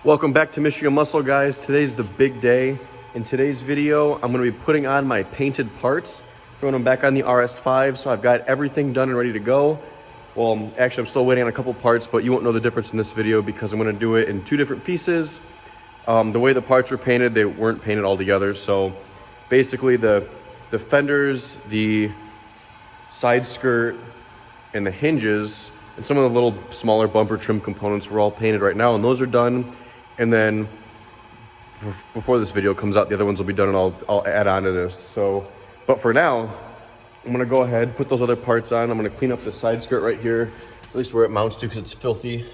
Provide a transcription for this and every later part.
Welcome back to Michigan Muscle, guys. Today's the big day. In today's video, I'm going to be putting on my painted parts, throwing them back on the RS5, so I've got everything done and ready to go. Well, actually, I'm still waiting on a couple parts, but you won't know the difference in this video because I'm going to do it in two different pieces. The way the parts were painted, they weren't painted all together, so basically the fenders, the side skirt, and the hinges, and some of the little smaller bumper trim components were all painted right now, and those are done. And then before this video comes out, the other ones will be done, and I'll add on to this. So, but for now, I'm gonna go ahead, put those other parts on. I'm gonna clean up the side skirt right here, at least where it mounts to, because it's filthy.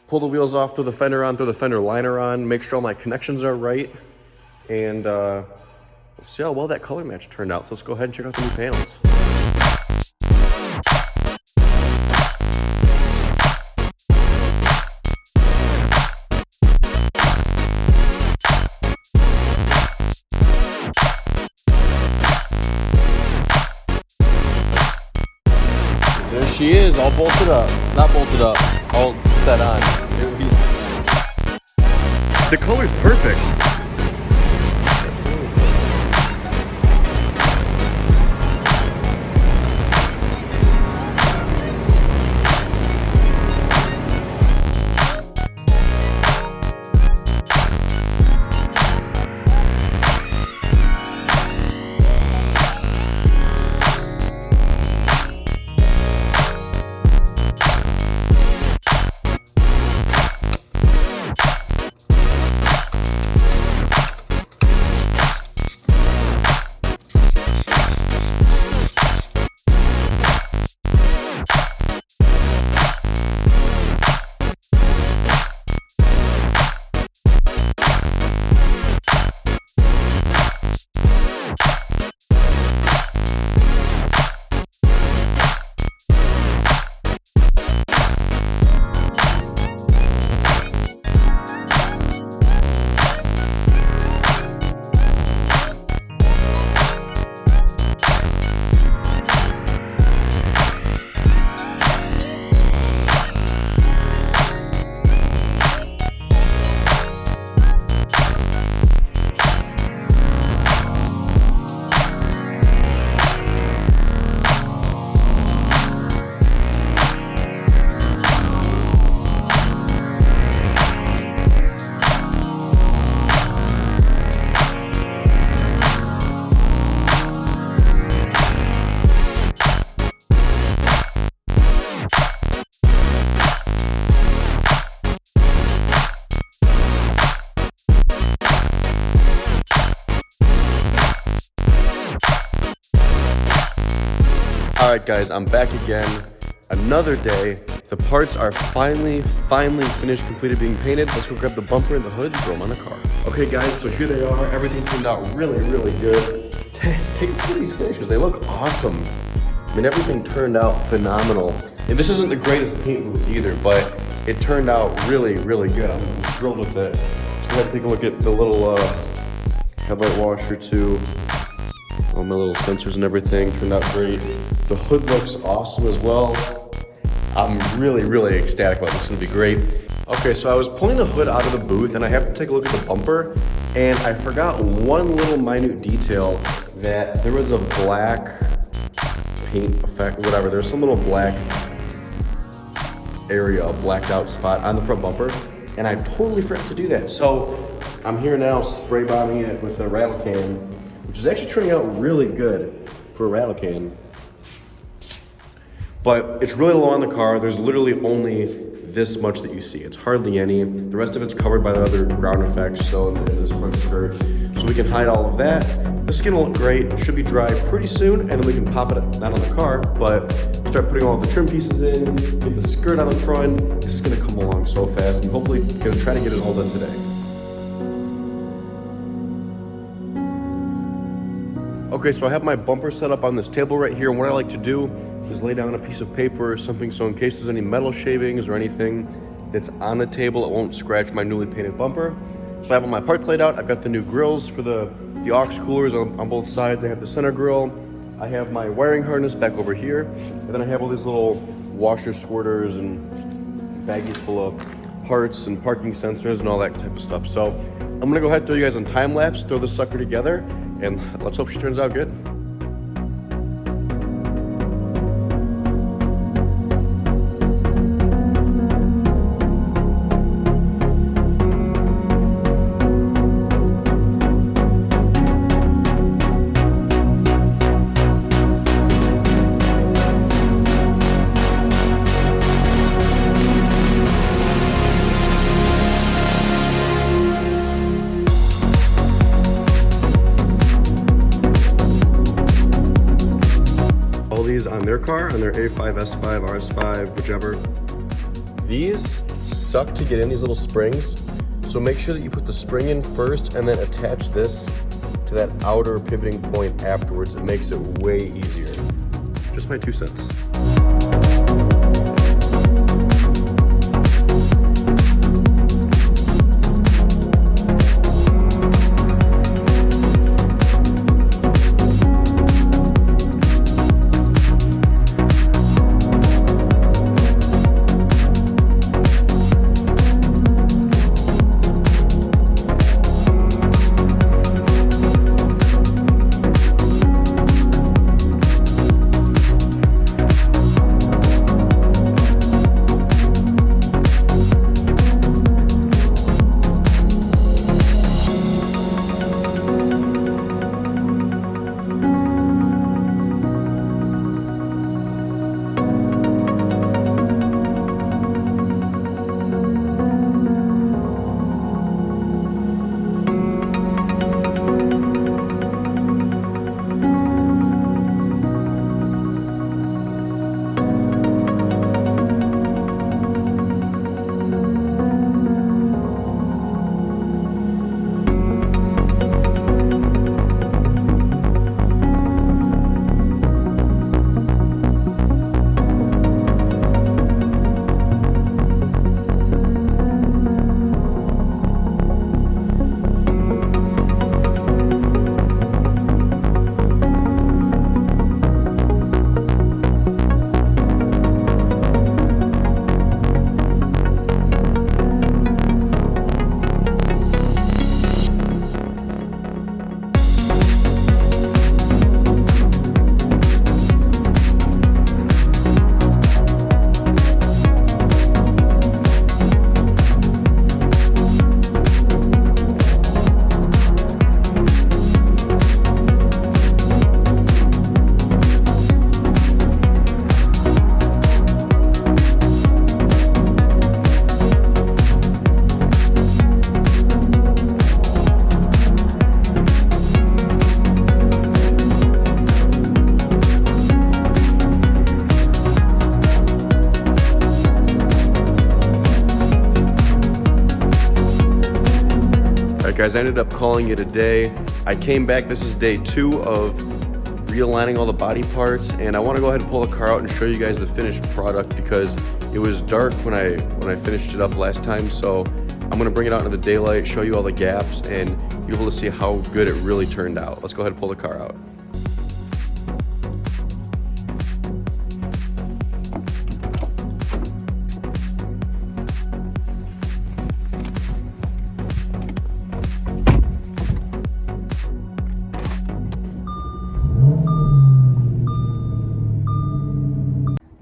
Pull the wheels off, throw the fender on, throw the fender liner on, make sure all my connections are right, and we'll see how well that color match turned out. So let's go ahead and check out the new panels. There she is, all bolted up. Not bolted up, all set on. The color's perfect. All right, guys, I'm back again. Another day. The parts are finally finished, completed being painted. Let's go grab the bumper and the hood and throw them on the car. Okay, guys, so here they are. Everything turned out really good. Take a look at these finishes. They look awesome. I mean, everything turned out phenomenal. And this isn't the greatest paint booth either, but it turned out really good. I'm thrilled with it. So we're gonna take a look at the little headlight washer too. All my little sensors and everything turned out great. The hood looks awesome as well. I'm really ecstatic about this. It's gonna be great. Okay, so I was pulling the hood out of the booth and I have to take a look at the bumper, and I forgot one little minute detail, that there was a black paint effect, whatever. There's some little black area, a blacked out spot on the front bumper, and I totally forgot to do that. So I'm here now spray bombing it with a rattle can, which is actually turning out really good for a rattle can. But it's really low on the car. There's literally only this much that you see. It's hardly any. The rest of it's covered by the other ground effects, so in this front skirt. So we can hide all of that. The skin will look great. It should be dry pretty soon, and then we can pop it not on the car, but start putting all the trim pieces in, get the skirt on the front. This is gonna come along so fast, and hopefully gonna try to get it all done today. Okay, so I have my bumper set up on this table right here, and what I like to do is lay down a piece of paper or something, so in case there's any metal shavings or anything that's on the table, it won't scratch my newly painted bumper. So I have all my parts laid out. I've got the new grills for the aux coolers on both sides. I have the center grill. I have my wiring harness back over here. And then I have all these little washer squirters and baggies full of parts and parking sensors and all that type of stuff. So I'm gonna go ahead and throw you guys on time lapse, throw this sucker together, and let's hope she turns out good. On their car, on their A5, S5, RS5, whichever. These suck to get in, these little springs. So make sure that you put the spring in first and then attach this to that outer pivoting point afterwards. It makes it way easier. Just my 2 cents. Guys, I ended up calling it a day. I came back, this is day 2 of realigning all the body parts, and I want to go ahead and pull the car out and show you guys the finished product because it was dark when I finished it up last time. So I'm going to bring it out into the daylight, show you all the gaps, and be able to see how good it really turned out. Let's go ahead and pull the car out.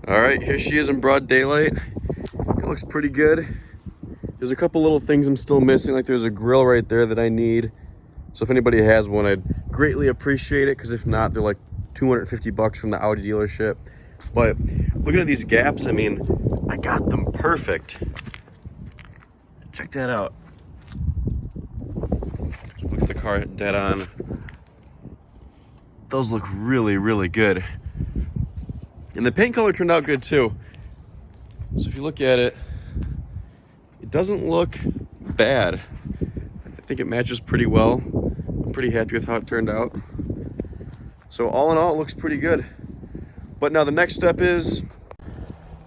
All right, here she is in broad daylight. It looks pretty good. There's a couple little things I'm still missing, like there's a grill right there that I need. So if anybody has one, I'd greatly appreciate it, because if not, they're like $250 from the Audi dealership. But looking at these gaps, I mean, I got them perfect. Check that out. Look at the car dead on. Those look really, really good. And the paint color turned out good too. So if you look at it, it doesn't look bad. I think it matches pretty well. I'm pretty happy with how it turned out. So all in all, it looks pretty good. But now the next step is,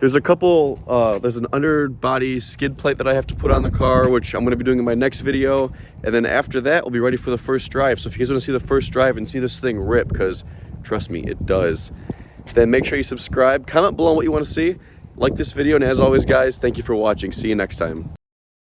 there's a couple, there's an underbody skid plate that I have to put on the car, which I'm gonna be doing in my next video. And then after that, we'll be ready for the first drive. So if you guys wanna see the first drive and see this thing rip, because trust me, it does, then make sure you subscribe, comment below what you wanna see, like this video, and as always guys, thank you for watching. See you next time.